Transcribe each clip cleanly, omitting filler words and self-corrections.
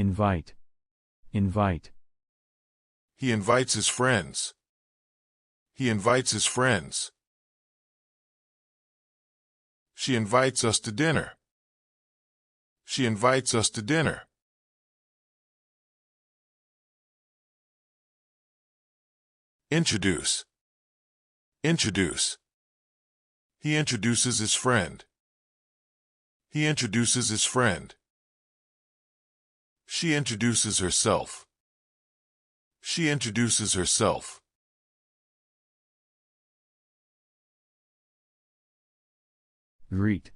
invite, invite. He invites his friends. He invites his friends. She invites us to dinner. She invites us to dinner. Introduce, introduce. He introduces his friend. He introduces his friend. She introduces herself. She introduces herself. Greet,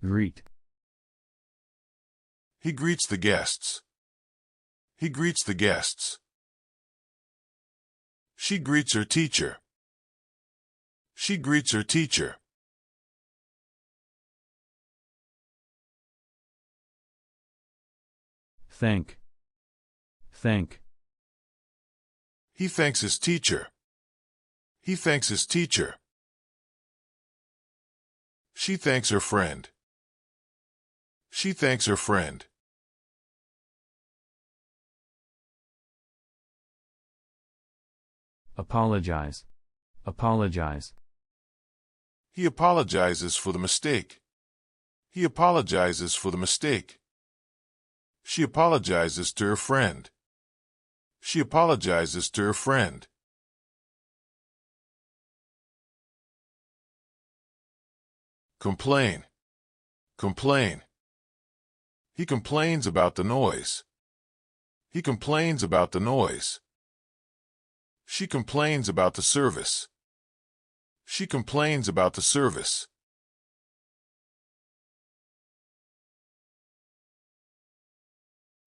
greet. He greets the guests. He greets the guests. She greets her teacher. She greets her teacher. Thank, thank. He thanks his teacher. He thanks his teacher. She thanks her friend. She thanks her friend. Apologize, apologize. He apologizes for the mistake. He apologizes for the mistake. She apologizes to her friend. She apologizes to her friend. Complain, complain. He complains about the noise. He complains about the noise. She complains about the service. She complains about the service.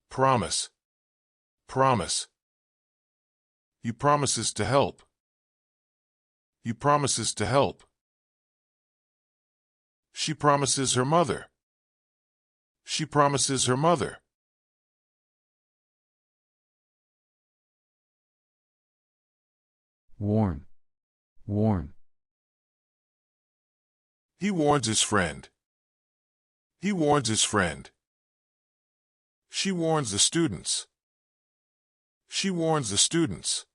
Promise, promise. He promises to help. He promises to help. She promises her mother. She promises her mother. Warn, warn. He warns his friend. He warns his friend. She warns the students. She warns the students.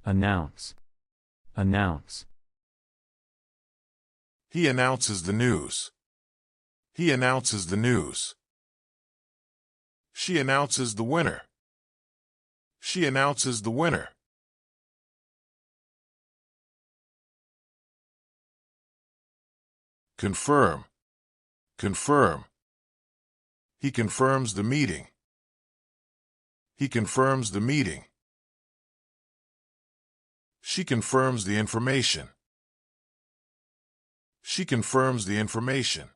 Announce, announce. He announces the news. He announces the news. She announces the winner. She announces the winner. Confirm, confirm. He confirms the meeting. He confirms the meeting. She confirms the information. She confirms the information.